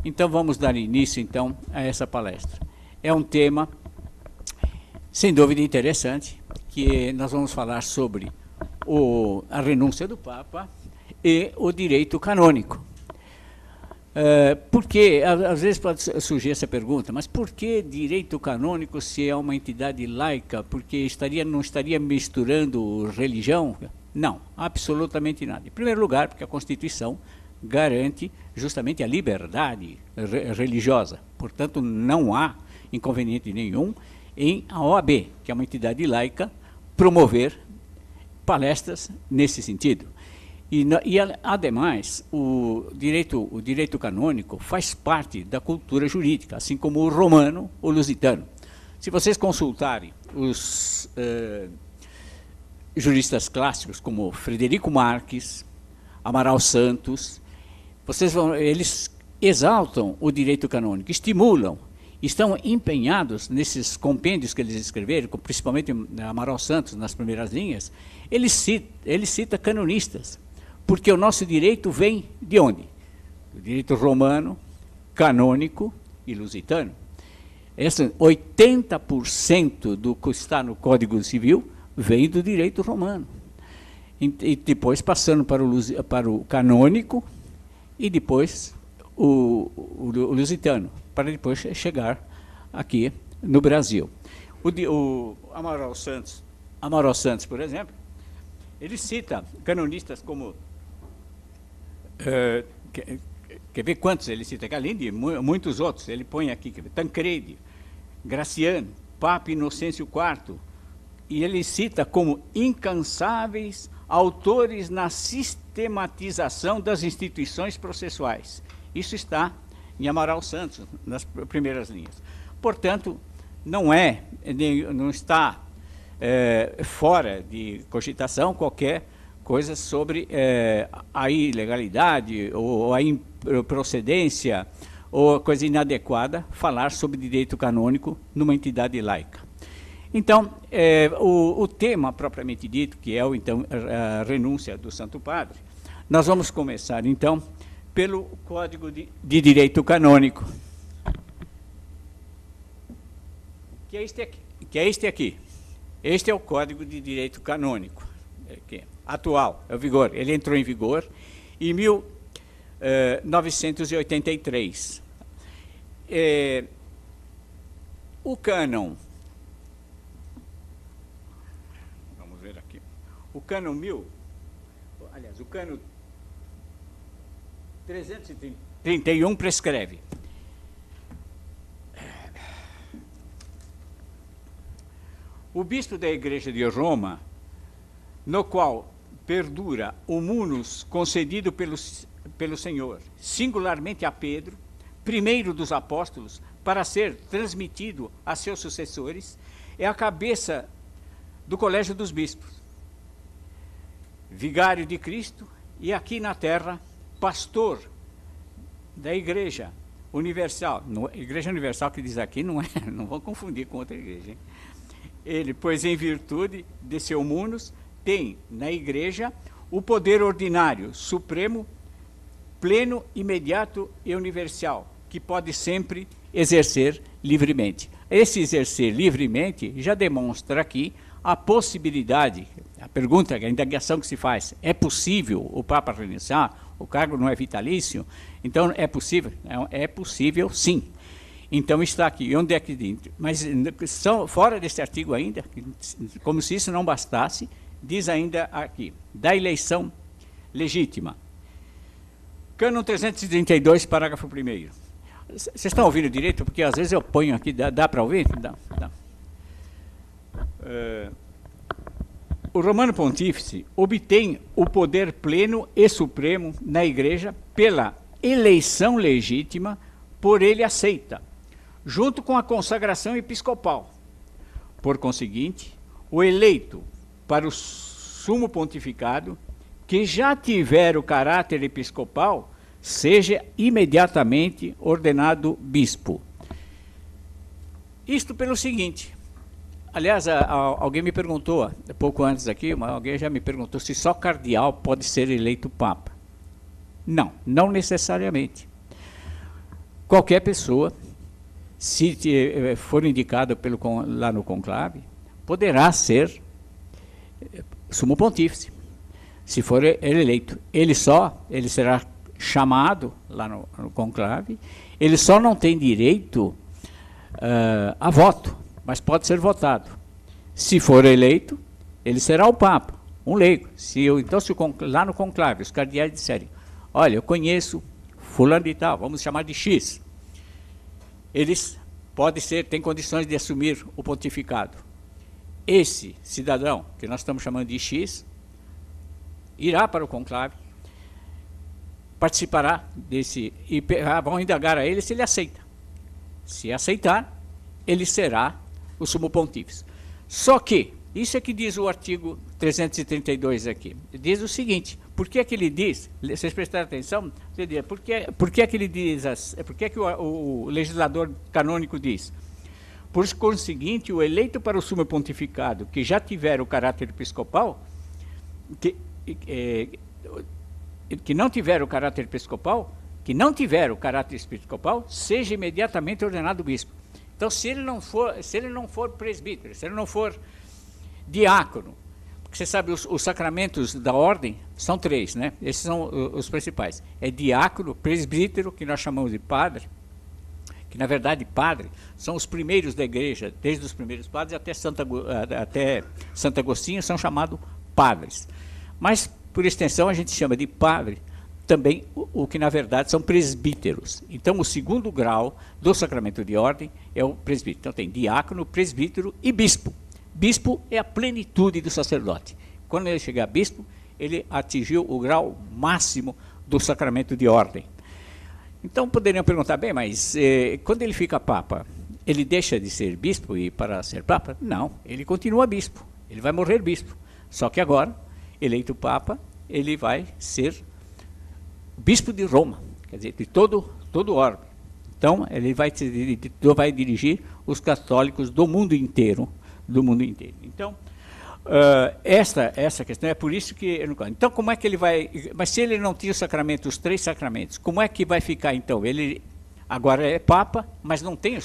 Então vamos dar início então a essa palestra. É um tema, sem dúvida, interessante, que nós vamos falar sobre a renúncia do Papa e o direito canônico. Porque, às vezes pode surgir essa pergunta, mas por que direito canônico se é uma entidade laica? Porque não estaria misturando religião? Não, absolutamente nada. Em primeiro lugar, porque a Constituição garante justamente a liberdade religiosa. Portanto, não há inconveniente nenhum em a OAB, que é uma entidade laica, promover palestras nesse sentido. Ademais, o direito canônico faz parte da cultura jurídica, assim como o romano ou lusitano. Se vocês consultarem os juristas clássicos, como Frederico Marques, Amaral Santos, eles exaltam o direito canônico, estimulam, estão empenhados nesses compêndios que eles escreveram, principalmente Amaral Santos, nas primeiras linhas, ele cita canonistas, porque o nosso direito vem de onde? Do direito romano, canônico e lusitano. 80% do que está no Código Civil vem do direito romano. E depois passando para o canônico e depois o lusitano, para depois chegar aqui no Brasil. O Amaral Santos, por exemplo, ele cita canonistas como... quer ver quantos ele cita? Além de muitos outros, ele põe aqui, Tancredi, Graciano, Papa Inocêncio IV, e ele cita como incansáveis autores na sistematização das instituições processuais. Isso está em Amaral Santos, nas primeiras linhas. Portanto, não está fora de cogitação qualquer coisa sobre a ilegalidade ou a improcedência ou coisa inadequada falar sobre direito canônico numa entidade laica. Então, o tema propriamente dito, que é então, a renúncia do Santo Padre, nós vamos começar, então, pelo Código de Direito Canônico, que é este aqui. Este é o Código de Direito Canônico, atual, é o vigor. Ele entrou em vigor em 1983. O cânon, vamos ver aqui, o cânon 331 prescreve. O bispo da Igreja de Roma, no qual perdura o munus concedido pelo Senhor, singularmente a Pedro, primeiro dos apóstolos, para ser transmitido a seus sucessores, é a cabeça do colégio dos bispos, vigário de Cristo e aqui na terra, pastor da Igreja Universal. Igreja Universal que diz aqui não vão confundir com outra igreja, hein? Ele, pois em virtude de seu munus, tem na Igreja o poder ordinário, supremo, pleno, imediato e universal, que pode sempre exercer livremente. Esse exercer livremente já demonstra aqui a possibilidade, a pergunta, a indagação que se faz, é possível o Papa renunciar? O cargo não é vitalício? Então, é possível? É possível, sim. Então, está aqui. Onde é que... Mas, fora desse artigo ainda, como se isso não bastasse, diz ainda aqui, da eleição legítima. Cânon 332, parágrafo 1º. Vocês estão ouvindo direito? Porque às vezes eu ponho aqui, dá para ouvir? Dá. O Romano Pontífice obtém o poder pleno e supremo na Igreja pela eleição legítima por ele aceita, junto com a consagração episcopal. Por conseguinte, o eleito para o sumo pontificado, que já tiver o caráter episcopal, seja imediatamente ordenado bispo. Isto pelo seguinte, aliás, alguém me perguntou, pouco antes aqui, alguém já me perguntou se só cardeal pode ser eleito papa. Não necessariamente. qualquer pessoa, se for indicado lá no conclave, poderá ser sumo pontífice, se for ele eleito. Ele será chamado lá no conclave, ele só não tem direito a voto, mas pode ser votado. Se for eleito, ele será o Papa, um leigo. Então, lá no conclave, os cardeais disserem, olha, eu conheço fulano de tal, vamos chamar de X. Eles têm condições de assumir o pontificado. Esse cidadão, que nós estamos chamando de X, irá para o conclave, participará desse, e vão indagar a ele se ele aceita. Se aceitar, ele será o sumo pontífice. Só que, isso é que diz o artigo 332 aqui, diz o seguinte, por que é que ele diz, vocês prestaram atenção, por que é que ele diz, por que é que o legislador canônico diz? Por conseguinte, o eleito para o sumo pontificado, que já tiver o caráter episcopal, que não tiver o caráter episcopal, seja imediatamente ordenado bispo. Então, se ele não for presbítero, se ele não for diácono, porque você sabe, os sacramentos da ordem são 3, né? Esses são os principais. É diácono, presbítero, que nós chamamos de padre, que na verdade padre são os primeiros da igreja, desde os primeiros padres até Santo Agostinho, são chamados padres. Mas, por extensão, a gente chama de padre também o que na verdade são presbíteros. Então, o segundo grau do sacramento de ordem é o presbítero. Então, tem diácono, presbítero e bispo. Bispo é a plenitude do sacerdote. Quando ele chegar a bispo, ele atingiu o grau máximo do sacramento de ordem. Então, poderiam perguntar, bem, mas quando ele fica papa, ele deixa de ser bispo e para ser papa? Não, ele continua bispo, ele vai morrer bispo. Só que agora, eleito papa, ele vai ser bispo de Roma, quer dizer, de todo o orbe. Então, ele vai dirigir os católicos do mundo inteiro. Então, essa questão é por isso que... Então, como é que ele vai... Mas se ele não tinha os 3 sacramentos, como é que vai ficar, então? Ele agora é papa, mas não tem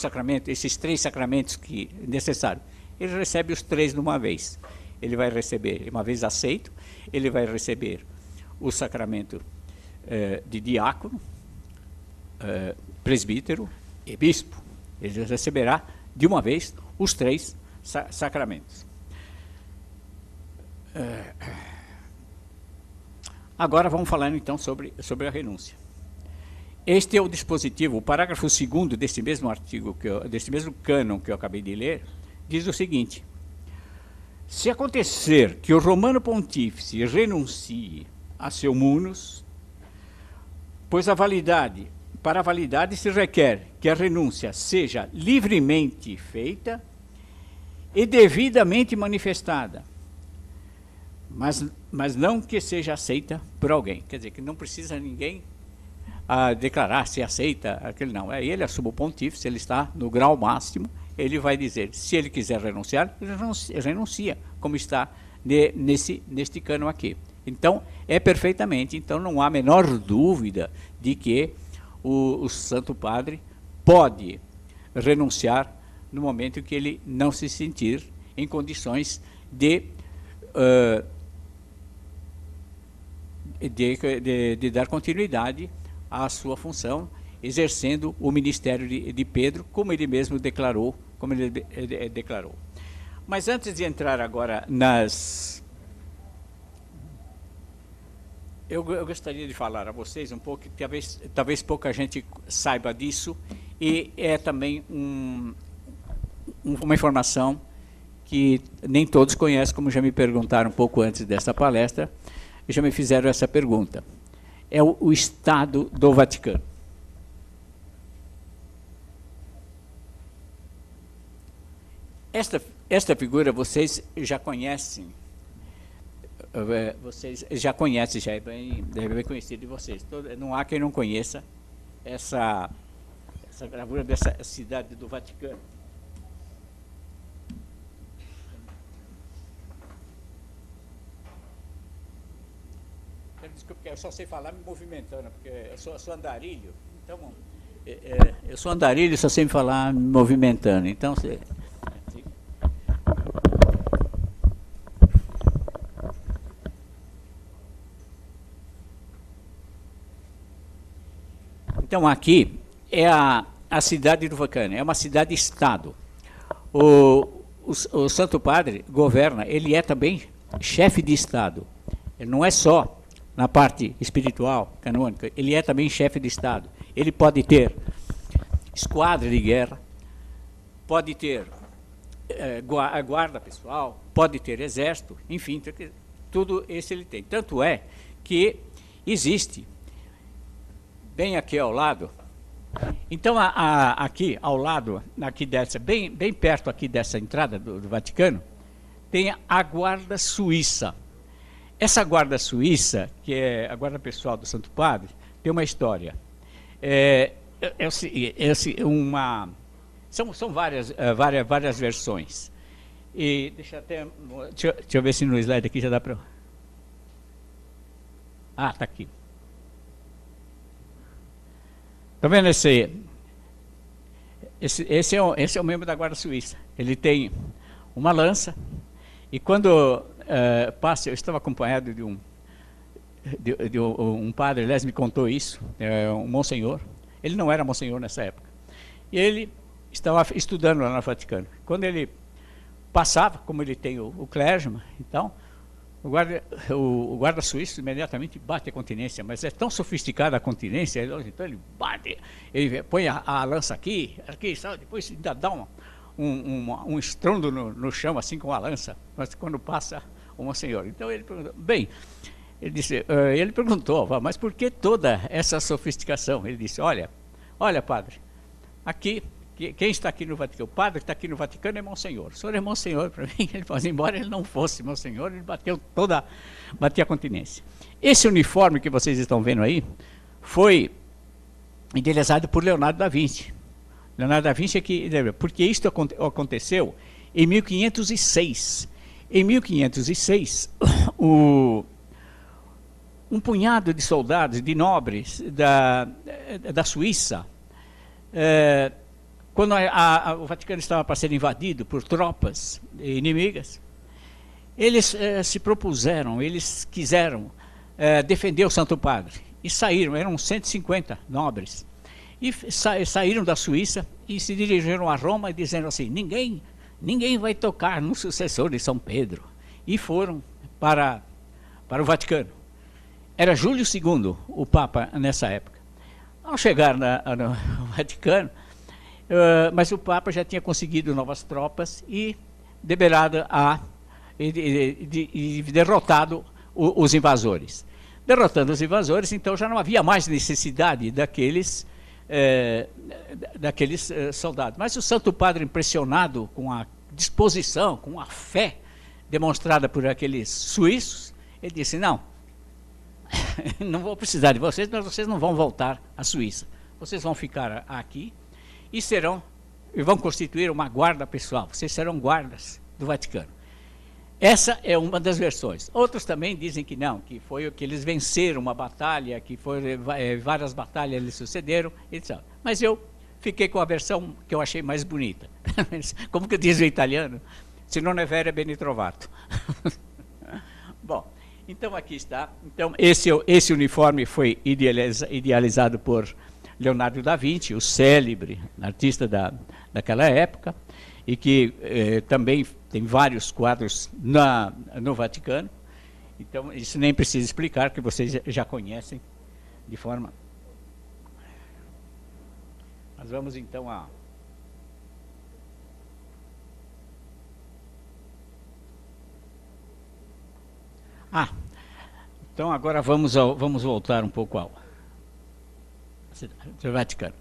esses 3 sacramentos necessários. Ele recebe os 3 de uma vez. Ele vai receber, uma vez aceito, ele vai receber o sacramento de diácono, presbítero e bispo. Ele receberá, de uma vez, os 3 sacramentos. Agora vamos falar então sobre a renúncia. Este é o dispositivo, o parágrafo 2º desse mesmo artigo, desse mesmo cânon que eu acabei de ler, diz o seguinte: se acontecer que o romano pontífice renuncie a seu munus, pois para a validade se requer que a renúncia seja livremente feita e devidamente manifestada, mas não que seja aceita por alguém. Quer dizer, que não precisa ninguém declarar se aceita aquele, não. Ele é sumo pontífice, ele está no grau máximo, ele vai dizer, se ele quiser renunciar, ele renuncia, como está neste cânon aqui. Então, perfeitamente, então não há a menor dúvida de que o Santo Padre pode renunciar no momento em que ele não se sentir em condições de dar continuidade à sua função, exercendo o ministério de Pedro, como ele mesmo declarou, Mas antes de entrar agora eu gostaria de falar a vocês um pouco, que talvez pouca gente saiba disso, e é também uma informação que nem todos conhecem, como já me perguntaram um pouco antes dessa palestra, e já me fizeram essa pergunta. É o Estado do Vaticano. Esta figura vocês já conhecem, já é bem conhecido de vocês. Não há quem não conheça essa gravura dessa cidade do Vaticano. Desculpa, porque eu só sei falar me movimentando, porque eu sou andarilho, então Eu sou andarilho, só sei me falar me movimentando. Então, você... Então, aqui é a cidade do Vaticano, é uma cidade-estado. O Santo Padre governa, ele é também chefe de Estado. Ele não é só na parte espiritual, canônica, ele é também chefe de Estado. Ele pode ter esquadra de guerra, pode ter guarda pessoal, pode ter exército, enfim, tudo isso ele tem. Tanto é que existe, bem aqui ao lado, então aqui ao lado, aqui dessa, bem perto aqui dessa entrada do Vaticano, tem a guarda suíça. Essa guarda suíça, que é a guarda pessoal do Santo Padre, tem uma história. São várias versões. E deixa eu ver se no slide aqui já dá para... Ah, está aqui. Está vendo esse é o membro da guarda suíça. Ele tem uma lança, e quando passa, eu estava acompanhado de um padre, aliás, me contou isso, um monsenhor. Ele não era monsenhor nessa época. E ele estava estudando lá no Vaticano. Quando ele passava, como ele tem o clérigma, então, o guarda suíço imediatamente bate a continência, mas é tão sofisticada a continência, então ele bate, ele põe a lança aqui, sabe? Depois ainda dá um estrondo no chão, assim, com a lança, mas quando passa o monsenhor. Então ele perguntou, bem, ele perguntou, mas por que toda essa sofisticação? Ele disse, olha, padre, aqui, quem está aqui no Vaticano? O padre que está aqui no Vaticano é monsenhor. O senhor é monsenhor para mim. Ele falou, embora ele não fosse monsenhor, ele batia a continência. Esse uniforme que vocês estão vendo aí foi idealizado por Leonardo da Vinci. Leonardo da Vinci é que... Porque isto aconteceu em 1506. Em 1506, um punhado de soldados, de nobres da Suíça, quando o Vaticano estava para ser invadido por tropas inimigas, eles se propuseram, eles quiseram defender o Santo Padre. E saíram, eram 150 nobres. E saíram da Suíça e se dirigiram a Roma, dizendo assim, ninguém vai tocar no sucessor de São Pedro. E foram para o Vaticano. Era Júlio II, o Papa, nessa época. Ao chegar no Vaticano, mas o Papa já tinha conseguido novas tropas e liberado e derrotado os invasores. Derrotando os invasores, então já não havia mais necessidade daqueles soldados. Mas o Santo Padre, impressionado com a disposição, com a fé demonstrada por aqueles suíços, ele disse, não vou precisar de vocês, mas vocês não vão voltar à Suíça. Vocês vão ficar aqui e vão constituir uma guarda pessoal. Vocês serão guardas do Vaticano. Essa é uma das versões. Outros também dizem que não, que foi que eles venceram uma batalha, que várias batalhas lhes sucederam, etc. Mas eu fiquei com a versão que eu achei mais bonita. Como que diz o italiano? Se non è vero, è ben trovato. Bom, então aqui está. Então, esse uniforme foi idealizado por Leonardo da Vinci, o célebre artista daquela época, e que também tem vários quadros no Vaticano. Então, isso nem precisa explicar, que vocês já conhecem de forma... Nós vamos então a... então agora vamos voltar um pouco ao Vaticano.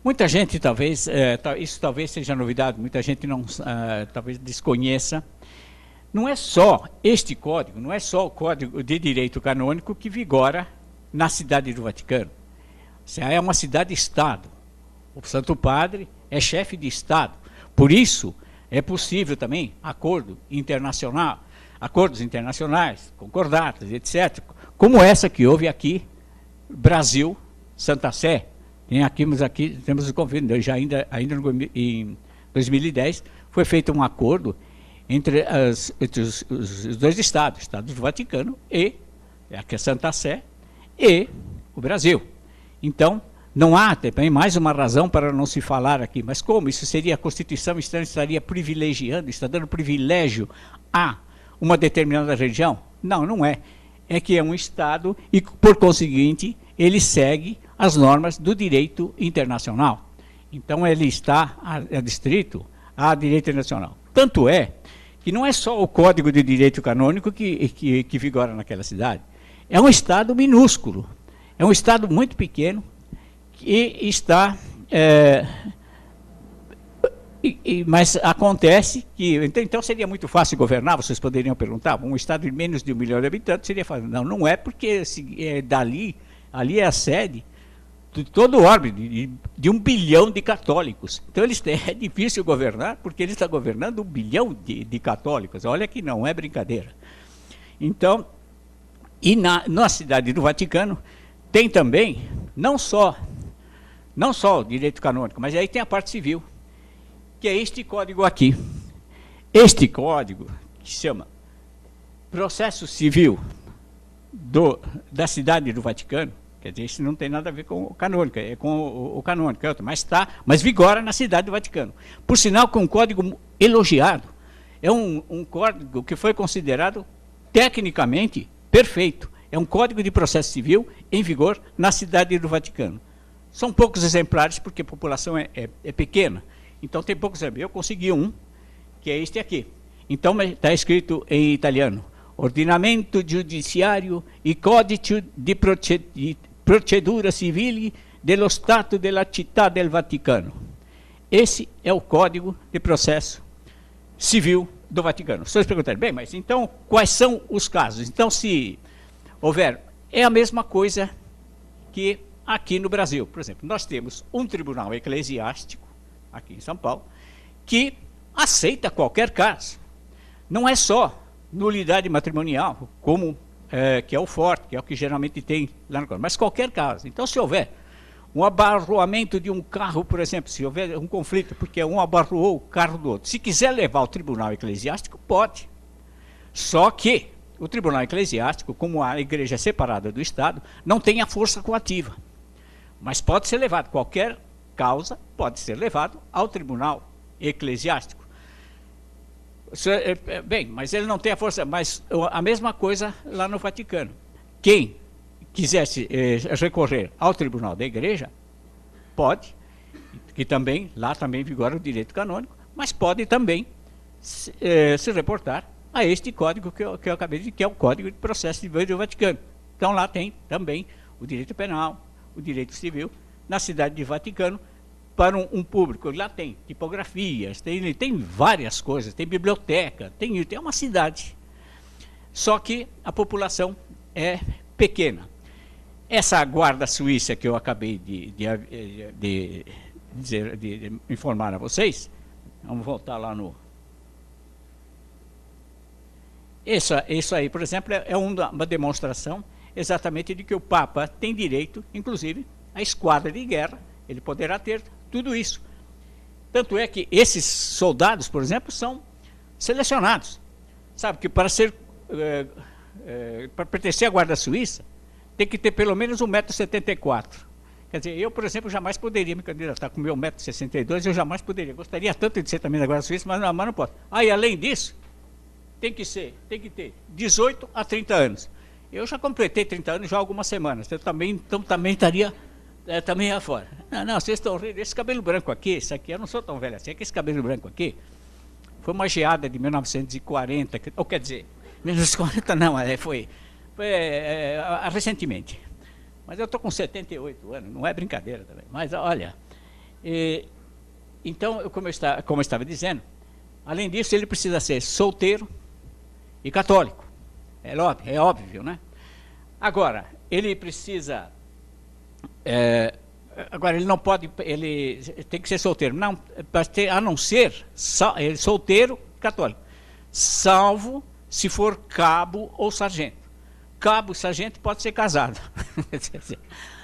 Muita gente talvez, isso talvez seja novidade, muita gente não, talvez desconheça. Não é só este código, não é só o Código de Direito Canônico que vigora na cidade do Vaticano. É uma cidade-estado. O Santo Padre é chefe de Estado. Por isso, é possível também acordos internacionais, concordatos, etc., como essa que houve aqui, Brasil, Santa Sé, Temos o convênio, ainda em 2010, foi feito um acordo entre os dois estados, o Estado do Vaticano e a Santa Sé e o Brasil. Então, não há também mais uma razão para não se falar aqui. Mas como? Isso seria a Constituição, estaria privilegiando, está dando privilégio a uma determinada região? Não, não é. É que é um Estado e, por conseguinte, ele segue as normas do direito internacional. Então, ele está adstrito a direito internacional. Tanto é que não é só o Código de Direito Canônico que vigora naquela cidade. É um Estado minúsculo, é um Estado muito pequeno, que está... mas acontece que... Então seria muito fácil governar, vocês poderiam perguntar, um Estado de menos de 1 milhão de habitantes seria fácil. Não, não é, porque ali é a sede de todo o orbe, de 1 bilhão de católicos. Então é difícil governar, porque ele está governando 1 bilhão de católicos. Olha que não é brincadeira. Então, e na cidade do Vaticano, tem também, não só o direito canônico, mas aí tem a parte civil, que é este código aqui. Este código, que se chama Processo Civil da cidade do Vaticano, quer dizer, isso não tem nada a ver com o canônico, é com o canônico, mas vigora na cidade do Vaticano. Por sinal, com um código elogiado, é um código que foi considerado tecnicamente perfeito. É um código de processo civil em vigor na cidade do Vaticano. São poucos exemplares, porque a população é pequena. Então, tem poucos exemplares. Eu consegui um, que é este aqui. Então, está escrito em italiano: Ordinamento Giudiziario e Codice di Procedura Civili dello Stato della Città del Vaticano. Esse é o Código de Processo Civil do Vaticano. Vocês perguntarem, bem, mas então, quais são os casos? Então, se houver, é a mesma coisa que aqui no Brasil. Por exemplo, nós temos um tribunal eclesiástico, aqui em São Paulo, que aceita qualquer caso. Não é só nulidade matrimonial, como que é o forte, que é o que geralmente tem lá no Código, mas qualquer caso. Então, se houver um abarroamento de um carro, por exemplo, se houver um conflito, porque um abarroou o carro do outro, se quiser levar ao tribunal eclesiástico, pode. Só que o tribunal eclesiástico, como a igreja é separada do Estado, não tem a força coativa. Mas pode ser levado, qualquer causa pode ser levado ao tribunal eclesiástico. Bem, mas ele não tem a força, mas a mesma coisa lá no Vaticano. Quem quisesse recorrer ao tribunal da igreja, pode, que também, lá também vigora o direito canônico, mas pode também se reportar a este código que eu acabei de dizer, que é o Código de Processo Civil do Vaticano. Então lá tem também o direito penal, o direito civil, na cidade de Vaticano, para um público. Lá tem tipografias, tem várias coisas, tem biblioteca, tem uma cidade. Só que a população é pequena. Essa guarda suíça que eu acabei de informar a vocês, vamos voltar lá no... Isso aí, por exemplo, é uma demonstração exatamente de que o Papa tem direito, inclusive, à esquadra de guerra, ele poderá ter tudo isso. Tanto é que esses soldados, por exemplo, são selecionados. Sabe que para pertencer à Guarda Suíça, tem que ter pelo menos 1,74 m. Quer dizer, eu, por exemplo, jamais poderia me candidatar com o meu 1,62 m, eu jamais poderia. Gostaria tanto de ser também da Guarda Suíça, mas não posso. E além disso, tem que ter 18 a 30 anos. Eu já completei 30 anos já há algumas semanas, então também estaria também fora. Não, vocês estão rindo, esse cabelo branco aqui, esse aqui, eu não sou tão velho assim, é que esse cabelo branco aqui foi uma geada de 1940, ou quer dizer, 1940 não, foi recentemente. Mas eu estou com 78 anos, não é brincadeira também. Mas olha, então, como eu estava dizendo, além disso, ele precisa ser solteiro e católico. É óbvio, né? Agora, ele precisa... agora, ele não pode... Ele tem que ser solteiro. Não, a não ser solteiro católico. Salvo se for cabo ou sargento. Cabo e sargento pode ser casado.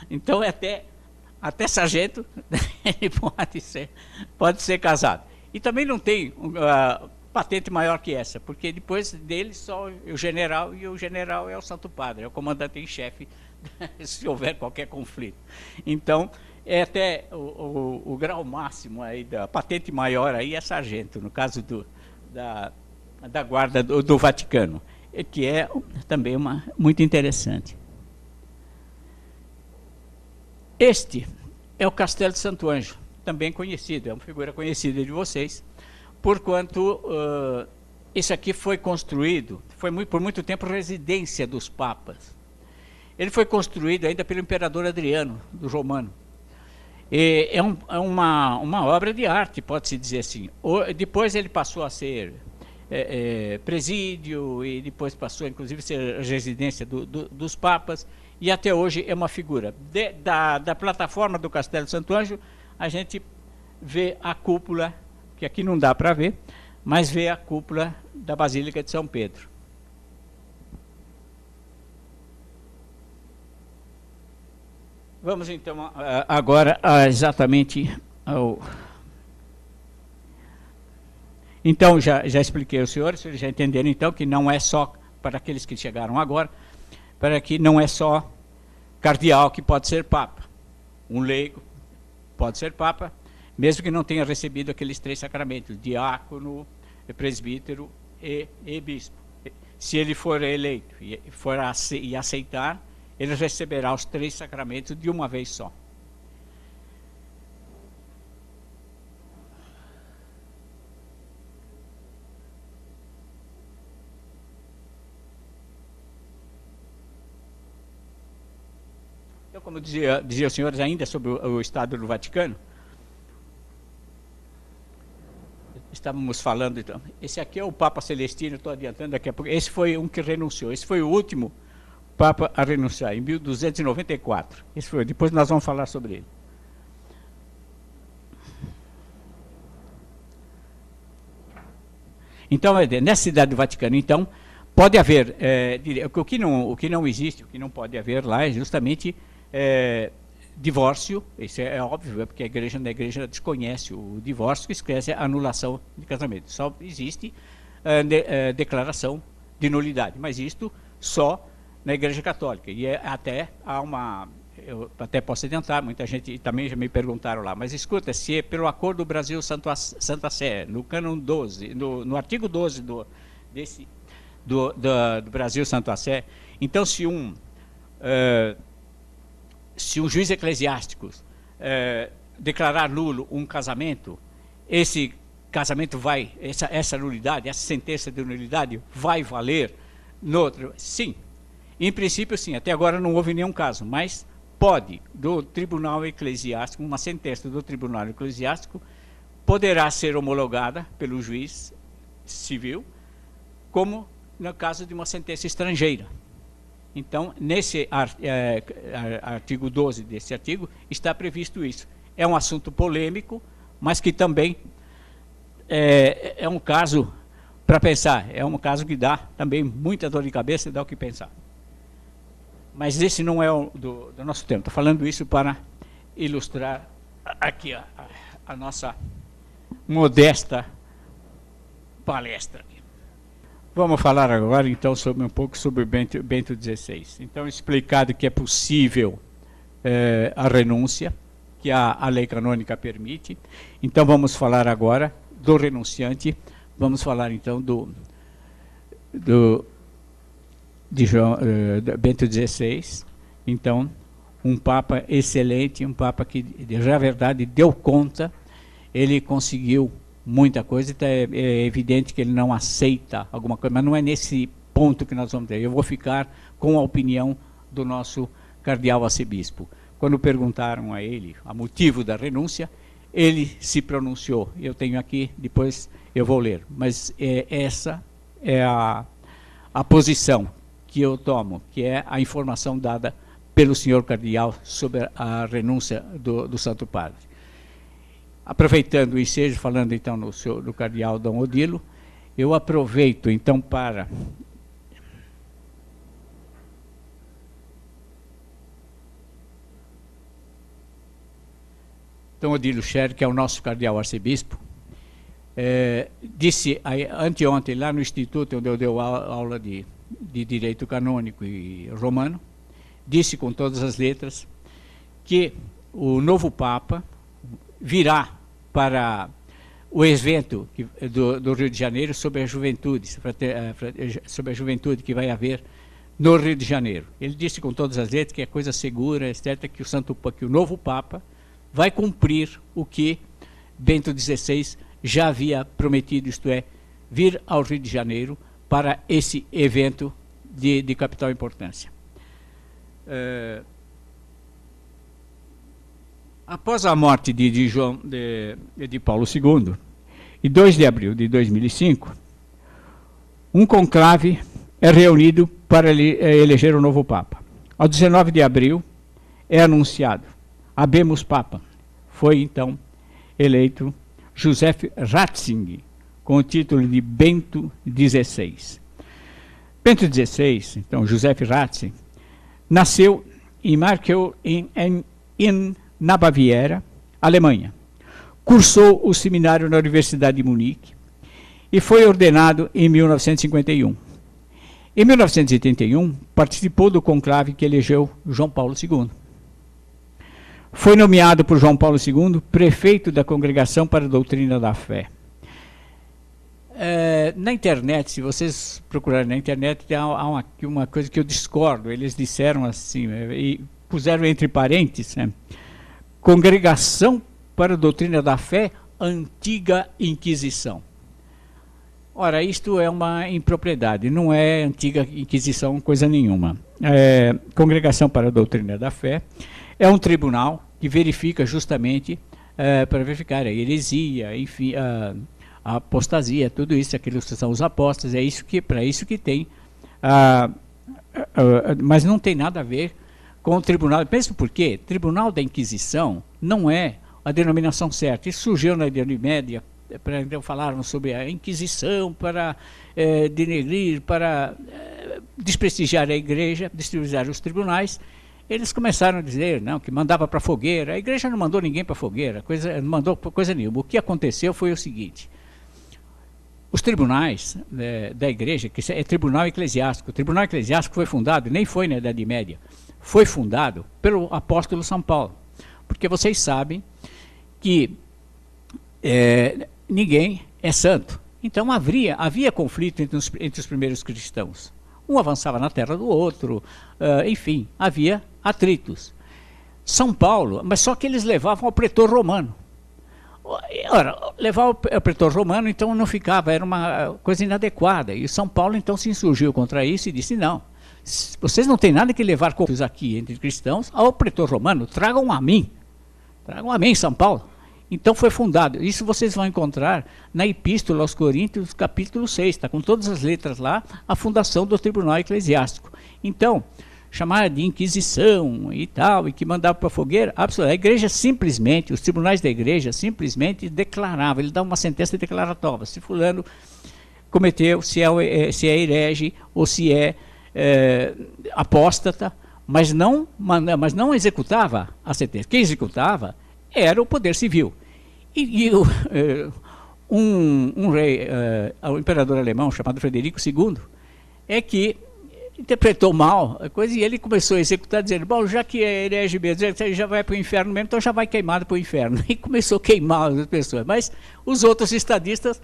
Então, até sargento, ele pode ser casado. E também não tem patente maior que essa, porque depois dele só o general, e o general é o Santo Padre, é o comandante em chefe, se houver qualquer conflito. Então, é até o grau máximo aí da patente maior aí é sargento, no caso da guarda do Vaticano, que é também muito interessante. Este é o Castelo de Santo Ângelo, também conhecido, é uma figura conhecida de vocês, porquanto esse aqui foi construído, por muito tempo residência dos papas. Ele foi construído ainda pelo imperador Adriano, do Romano. E é uma obra de arte, pode-se dizer assim. Depois ele passou a ser presídio, e depois passou, inclusive, a ser residência dos papas, e até hoje é uma figura. Da plataforma do Castelo de Santo Ângelo, a gente vê a cúpula, que aqui não dá para ver, mas vê a cúpula da Basílica de São Pedro. Vamos então agora exatamente ao... Então, já expliquei aos senhores, eles já entenderam então que não é só, para aqueles que chegaram agora, para que não é só cardeal que pode ser papa. Um leigo pode ser papa, mesmo que não tenha recebido aqueles 3 sacramentos, diácono, presbítero e bispo. Se ele for eleito e aceitar, ele receberá os 3 sacramentos de uma vez só. Então, como dizia os senhores ainda sobre o Estado do Vaticano, estávamos falando, então, esse aqui é o Papa Celestino, estou adiantando daqui a pouco, esse foi um que renunciou, esse foi o último Papa a renunciar, em 1294. Esse foi, depois nós vamos falar sobre ele. Então, nessa cidade do Vaticano, então, pode haver, o que não existe, o que não pode haver lá é justamente divórcio. Isso é óbvio, porque a igreja desconhece o divórcio, que esquece a anulação de casamento. Só existe declaração de nulidade, mas isto só na Igreja Católica. E até há eu até posso adiantar, muita gente também já me perguntaram lá, mas escuta, se é pelo Acordo Brasil-Santa Sé, no cânon 12, no artigo 12 do Brasil-Santa Sé, então se um juiz eclesiástico declarar nulo um casamento, esse casamento essa nulidade, essa sentença de nulidade vai valer no outro? Sim. Em princípio, sim. Até agora não houve nenhum caso, mas pode, do Tribunal Eclesiástico, uma sentença do Tribunal Eclesiástico poderá ser homologada pelo juiz civil, como no caso de uma sentença estrangeira. Então, nesse artigo 12 desse artigo, está previsto isso. É um assunto polêmico, mas que também é um caso para pensar. É um caso que dá também muita dor de cabeça e dá o que pensar. Mas esse não é do nosso tempo. Estou falando isso para ilustrar aqui a nossa modesta palestra. Vamos falar agora, então, um pouco sobre Bento XVI. Então, explicado que é possível a renúncia, que a lei canônica permite. Então, vamos falar agora do renunciante. Vamos falar, então, de Bento XVI. Então, um Papa excelente, um Papa que, na verdade, deu conta, ele conseguiu muita coisa, então é evidente que ele não aceita alguma coisa, mas não é nesse ponto que nós vamos ter. Eu vou ficar com a opinião do nosso cardeal arcebispo. Quando perguntaram a ele o motivo da renúncia, ele se pronunciou. Eu tenho aqui, depois eu vou ler. Mas essa é a posição que eu tomo, que é a informação dada pelo senhor cardeal sobre a renúncia do Santo Padre. Aproveitando o ensejo, falando então do cardeal Dom Odilo, eu aproveito então para Dom Odílio Scher, que é o nosso cardeal arcebispo, disse anteontem, lá no Instituto, onde eu dei aula de Direito Canônico e Romano, disse com todas as letras que o novo Papa virá para o evento do Rio de Janeiro sobre a juventude, sobre a juventude que vai haver no Rio de Janeiro. Ele disse com todas as letras que é coisa segura, etc., que o novo Papa vai cumprir o que Bento XVI já havia prometido, isto é, vir ao Rio de Janeiro para esse evento de capital importância. Após a morte de Paulo II, em 2 de abril de 2005, um conclave é reunido para eleger o novo Papa. Ao 19 de abril é anunciado, habemus Papa. Foi então eleito Joseph Ratzinger, com o título de Bento XVI. Bento XVI, então Joseph Ratzinger, nasceu em Markel, na Baviera, Alemanha. Cursou o seminário na Universidade de Munique e foi ordenado em 1951. Em 1981, participou do conclave que elegeu João Paulo II. Foi nomeado por João Paulo II prefeito da Congregação para a Doutrina da Fé. Na internet, se vocês procurarem na internet, há uma coisa que eu discordo. Eles disseram assim, e puseram entre parênteses, né? Congregação para a Doutrina da Fé, Antiga Inquisição. Ora, isto é uma impropriedade, não é Antiga Inquisição coisa nenhuma. Congregação para a Doutrina da Fé é um tribunal que verifica justamente, para verificar a heresia, enfim, a apostasia, tudo isso, aquilo que são os apóstolos, para isso que tem, mas não tem nada a ver com o tribunal, mesmo porque Tribunal da Inquisição não é a denominação certa. Isso surgiu na Idade Média, então falaram sobre a Inquisição para denegrir, para desprestigiar a igreja, desprestigiar os tribunais. Eles começaram a dizer não, que mandava para fogueira. A igreja não mandou ninguém para fogueira, não mandou coisa nenhuma. O que aconteceu foi o seguinte: os tribunais da igreja, que é tribunal eclesiástico, o tribunal eclesiástico foi fundado, nem foi na Idade Média, foi fundado pelo apóstolo São Paulo. Porque vocês sabem que ninguém é santo. Então havia conflito entre os primeiros cristãos. Um avançava na terra do outro, enfim, havia atritos. São Paulo, mas só que eles levavam ao pretor romano. Ora, levar ao pretor romano, então não ficava, era uma coisa inadequada. E São Paulo então se insurgiu contra isso e disse, não, vocês não têm nada que levar conflitos aqui entre cristãos ao pretor romano, tragam a mim, São Paulo. Então foi fundado, isso vocês vão encontrar na Epístola aos Coríntios, capítulo 6, está com todas as letras lá, a fundação do tribunal eclesiástico. Então, chamar de Inquisição e tal, e que mandava para a fogueira, absolutamente, a igreja simplesmente, os tribunais da igreja simplesmente declaravam, ele dava uma sentença declaratória, se fulano cometeu, se é herege ou se é apóstata, mas não executava a sentença. Quem executava era o poder civil. Um rei, o imperador alemão chamado Frederico II, é que interpretou mal a coisa e ele começou a executar, dizendo, bom, já que é herege mesmo, já vai para o inferno mesmo, então já vai queimado para o inferno. E começou a queimar as pessoas. Mas os outros estadistas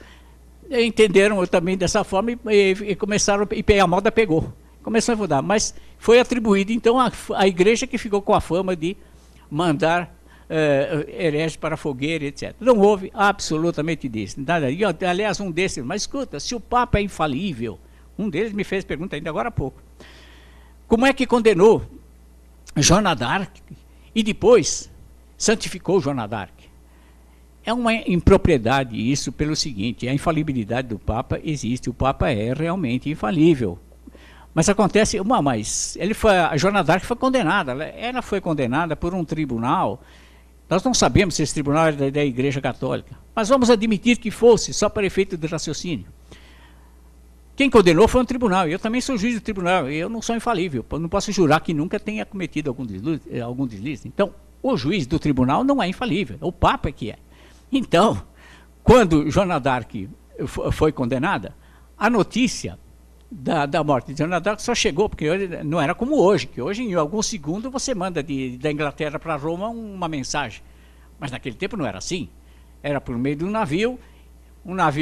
entenderam também dessa forma e começaram, e a moda pegou. Começou a mudar, mas foi atribuído então à igreja que ficou com a fama de mandar herege para a fogueira, etc. Não houve absolutamente disso. Nada. E, aliás, um desses, mas escuta, se o Papa é infalível, um deles me fez pergunta ainda agora há pouco, como é que condenou Joana d'Arc e depois santificou Joana d'Arc? É uma impropriedade isso pelo seguinte, a infalibilidade do Papa existe, o Papa é realmente infalível. Mas acontece, mas a Joana d'Arc foi condenada, ela foi condenada por um tribunal. Nós não sabemos se esse tribunal era da Igreja Católica, mas vamos admitir que fosse, só para efeito de raciocínio. Quem condenou foi um tribunal, eu também sou juiz do tribunal, eu não sou infalível, não posso jurar que nunca tenha cometido algum deslize. Então, O juiz do tribunal não é infalível, o Papa é que é. Então, quando Joana d'Arc foi condenada, a notícia da morte de Joana d'Arc só chegou, porque não era como hoje, que hoje em alguns segundos você manda da Inglaterra para Roma uma mensagem. Mas naquele tempo não era assim. Era por meio de um navio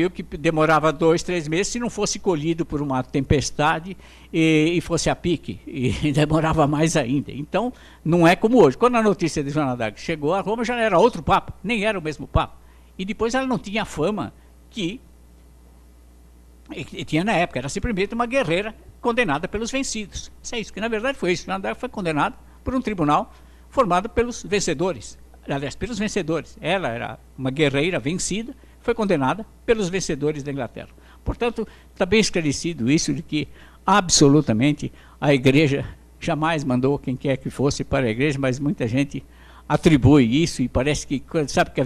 que demorava 2, 3 meses, se não fosse colhido por uma tempestade e fosse a pique, e demorava mais ainda. Então, não é como hoje. Quando a notícia de Joana d'Arc chegou a Roma, já era outro Papa, nem era o mesmo Papa. E depois ela não tinha a fama que tinha na época, era simplesmente uma guerreira condenada pelos vencidos. Isso é isso, que na verdade foi isso. Joana d'Arc foi condenada por um tribunal formado pelos vencedores. Aliás, pelos vencedores. Ela era uma guerreira vencida, foi condenada pelos vencedores da Inglaterra. Portanto, está bem esclarecido isso de que, absolutamente, a Igreja jamais mandou quem quer que fosse para a Igreja, mas muita gente atribui isso e parece que, sabe que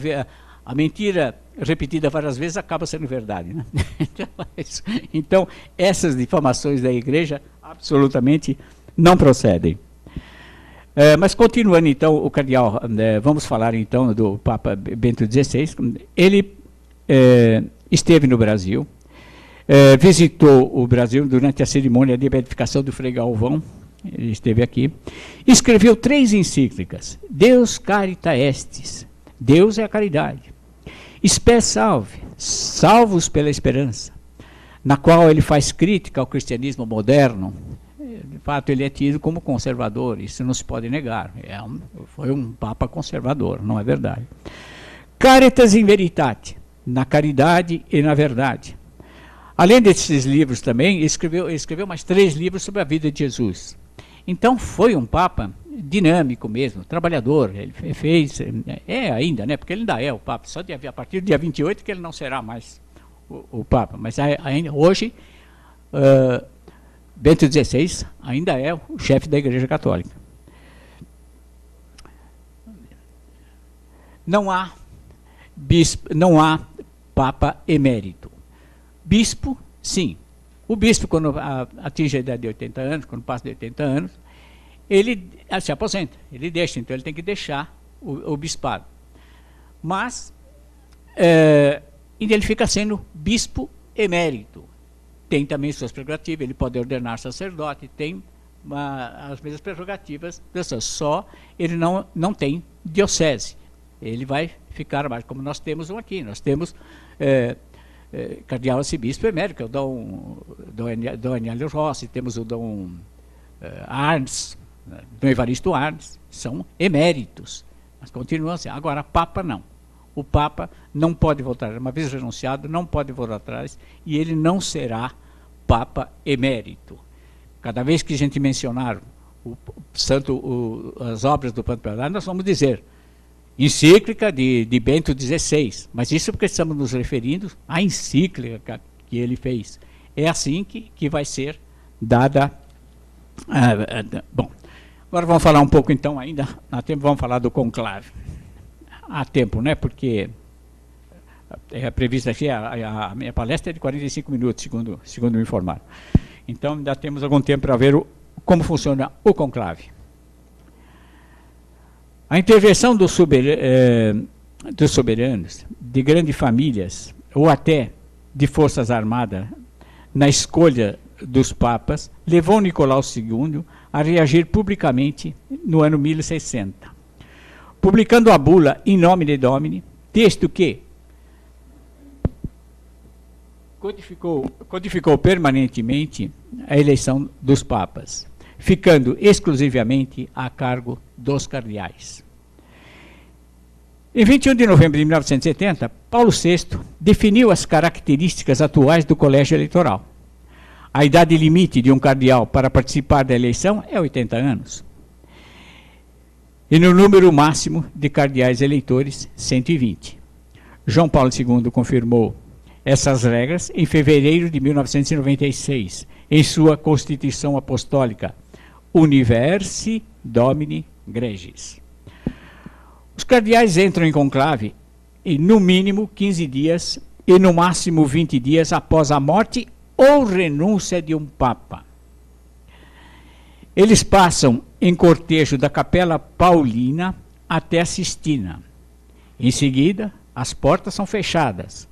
a mentira repetida várias vezes acaba sendo verdade, né? Então, essas difamações da Igreja absolutamente não procedem. Mas continuando então, o cardeal, vamos falar então do Papa Bento XVI. Ele esteve no Brasil, visitou o Brasil durante a cerimônia de beatificação do Frei Galvão, ele esteve aqui, escreveu 3 encíclicas: Deus Carita Estis, Deus é a caridade; Spe Salve, Salvos pela Esperança, na qual ele faz crítica ao cristianismo moderno. De fato, ele é tido como conservador, isso não se pode negar, foi um Papa conservador, não é verdade. Caritas in Veritate, na caridade e na verdade. Além desses livros também, escreveu mais 3 livros sobre a vida de Jesus. Então foi um Papa dinâmico mesmo, trabalhador. Ele fez, ainda, né, porque ele ainda é o Papa, só a partir do dia 28 que ele não será mais o Papa, mas ainda, hoje Bento XVI ainda é o chefe da Igreja Católica. Não há Papa emérito. Bispo, sim. O bispo, quando atinge a idade de 80 anos, quando passa de 80 anos, ele se aposenta, ele deixa, então ele tem que deixar o bispado. Mas ele fica sendo bispo emérito. Tem também suas prerrogativas, ele pode ordenar sacerdote, tem as mesmas prerrogativas, só ele não tem diocese. Ele vai ficar mais, como nós temos um aqui, nós temos cardeal arcebispo emérito, que é o Dom Agnello Rossi, temos o Dom Arnes, Dom Evaristo Arnes, são eméritos, mas continuam assim. Agora, Papa não. O Papa não pode voltar, uma vez renunciado, não pode voltar atrás, e ele não será Papa emérito. Cada vez que a gente mencionar as obras do Santo Padre, nós vamos dizer encíclica de Bento XVI, mas isso porque estamos nos referindo à encíclica que ele fez. É assim que vai ser dada. Bom, agora vamos falar um pouco então ainda, vamos falar do conclave. Há tempo, né? Porque é prevista aqui, a minha palestra é de 45 minutos, segundo me informaram. Então, ainda temos algum tempo para ver como funciona o conclave. A intervenção dos soberanos, de grandes famílias, ou até de forças armadas, na escolha dos papas, levou Nicolau II a reagir publicamente no ano 1600. Publicando a bula In Nomine Domini, texto que codificou permanentemente a eleição dos papas, ficando exclusivamente a cargo dos cardeais. Em 21 de novembro de 1970, Paulo VI definiu as características atuais do colégio eleitoral. A idade limite de um cardeal para participar da eleição é 80 anos. E no número máximo de cardeais eleitores, 120. João Paulo II confirmou essas regras em fevereiro de 1996, em sua Constituição Apostólica, Universi Domini Gregis. Os cardeais entram em conclave em, no mínimo, 15 dias e, no máximo, 20 dias após a morte ou renúncia de um papa. Eles passam em cortejo da Capela Paulina até a Sistina. Em seguida, as portas são fechadas,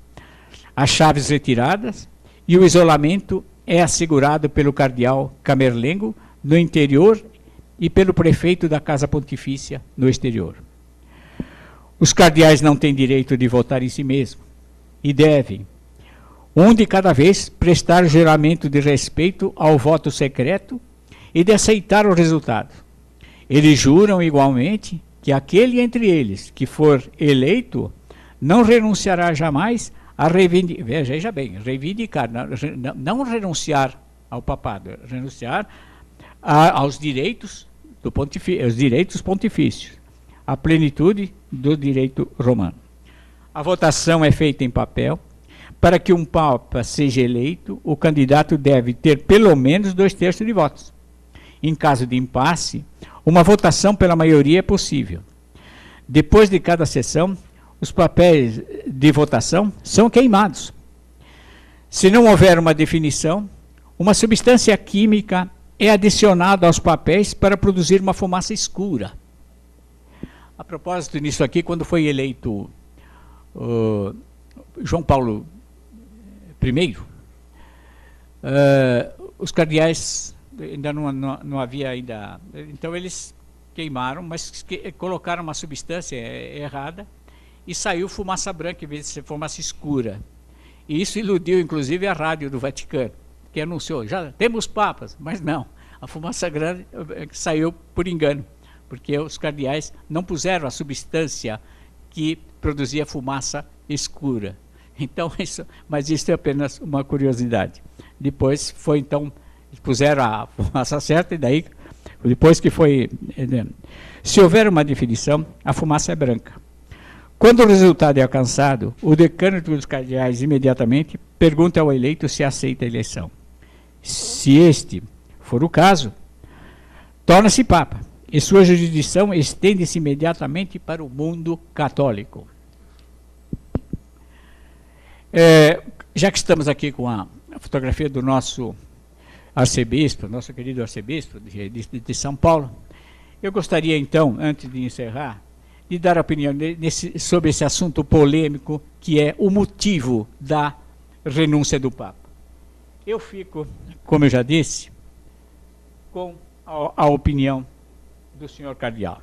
as chaves retiradas e o isolamento é assegurado pelo cardeal Camerlengo no interior e pelo prefeito da Casa Pontifícia no exterior. Os cardeais não têm direito de votar em si mesmos e devem, um de cada vez, prestar juramento de respeito ao voto secreto e de aceitar o resultado. Eles juram igualmente que aquele entre eles que for eleito não renunciará jamais a reivindicar, veja bem, reivindicar, não renunciar ao papado, renunciar aos direitos os direitos pontifícios, a plenitude do direito romano. A votação é feita em papel. Para que um papa seja eleito, o candidato deve ter pelo menos 2/3 de votos. Em caso de impasse, uma votação pela maioria é possível. Depois de cada sessão, os papéis de votação são queimados. Se não houver uma definição, uma substância química é adicionada aos papéis para produzir uma fumaça escura. A propósito nisso aqui, quando foi eleito João Paulo I, os cardeais ainda não havia ainda, então eles queimaram, mas colocaram uma substância errada e saiu fumaça branca em vez de ser fumaça escura. E isso iludiu inclusive a rádio do Vaticano, que anunciou, já temos papas, mas não, a fumaça grande saiu por engano, porque os cardeais não puseram a substância que produzia fumaça escura. Então, mas isso é apenas uma curiosidade. Depois foi, então, puseram a fumaça certa e daí, depois que foi... Se houver uma definição, a fumaça é branca. Quando o resultado é alcançado, o decano dos cardeais imediatamente pergunta ao eleito se aceita a eleição. Se este for o caso, torna-se papa e sua jurisdição estende-se imediatamente para o mundo católico. Já que estamos aqui com a fotografia do nosso arcebispo, nosso querido arcebispo de São Paulo, eu gostaria então, antes de encerrar, de dar a opinião sobre esse assunto polêmico que é o motivo da renúncia do Papa. Eu fico, como eu já disse, com a opinião do senhor cardeal.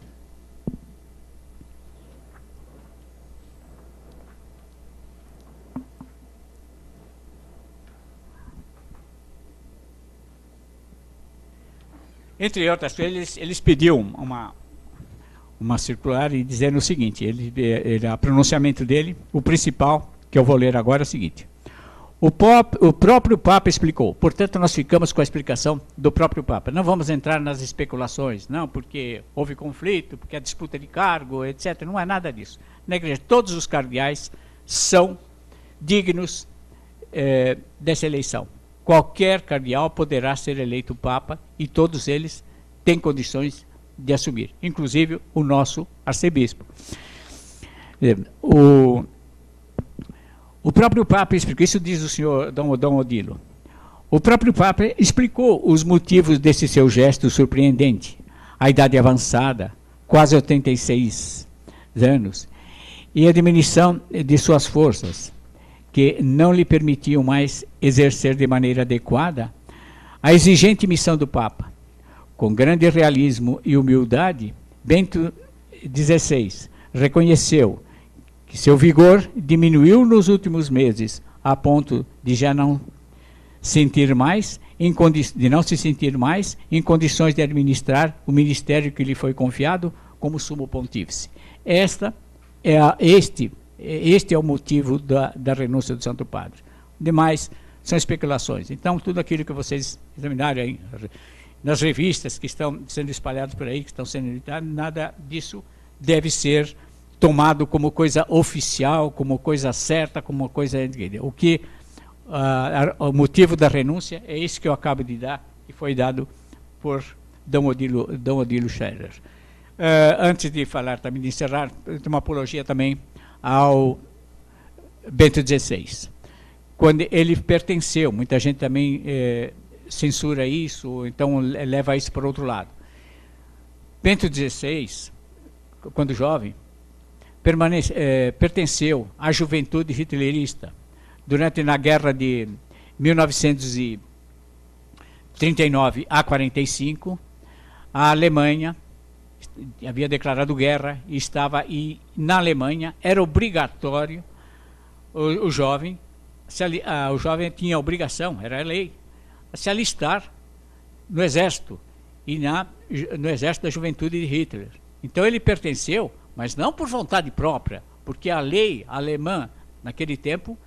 Entre outras coisas, eles pediam uma circular e dizendo o seguinte, o pronunciamento dele, o principal, que eu vou ler agora, é o seguinte. O próprio Papa explicou, portanto nós ficamos com a explicação do próprio Papa. Não vamos entrar nas especulações, não, porque houve conflito, porque a disputa de cargo, etc. Não é nada disso. Na igreja, todos os cardeais são dignos dessa eleição. Qualquer cardeal poderá ser eleito Papa e todos eles têm condições de assumir, inclusive o nosso arcebispo. O próprio Papa explicou, isso diz o senhor Dom Odilo, o próprio Papa explicou os motivos desse seu gesto surpreendente, a idade avançada, quase 86 anos, e a diminuição de suas forças, que não lhe permitiam mais exercer de maneira adequada a exigente missão do Papa. Com grande realismo e humildade, Bento XVI reconheceu que seu vigor diminuiu nos últimos meses, a ponto de já não sentir mais, de não se sentir mais em condições de administrar o ministério que lhe foi confiado como sumo pontífice. Este é o motivo da renúncia do Santo Padre. Demais são especulações. Então, tudo aquilo que vocês examinaram aí, nas revistas que estão sendo espalhadas por aí, que estão sendo editadas, nada disso deve ser tomado como coisa oficial, como coisa certa, como coisa... O motivo da renúncia é esse que eu acabo de dar, que foi dado por Dom Odilo Scherer. Antes de falar, também de encerrar, tem uma apologia também ao Bento XVI. Quando ele pertenceu, muita gente também censura isso, então leva isso para outro lado. Bento XVI, quando jovem, pertenceu à juventude hitlerista na guerra de 1939 a 45. A Alemanha havia declarado guerra e na Alemanha era obrigatório o jovem tinha a obrigação, era a lei, se alistar no exército no exército da juventude de Hitler. Então ele pertenceu, mas não por vontade própria, porque a lei alemã naquele tempo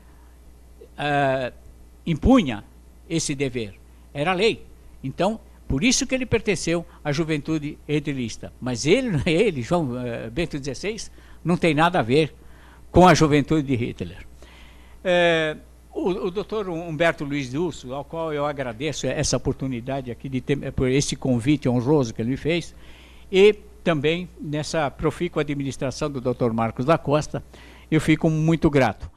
impunha esse dever, era a lei. Então por isso que ele pertenceu à juventude hitlerista. Mas ele João Bento XVI, não tem nada a ver com a juventude de Hitler. O doutor Humberto Luiz Urso, ao qual eu agradeço essa oportunidade aqui, por esse convite honroso que ele me fez, e também nessa profícua administração do doutor Marcos da Costa, eu fico muito grato.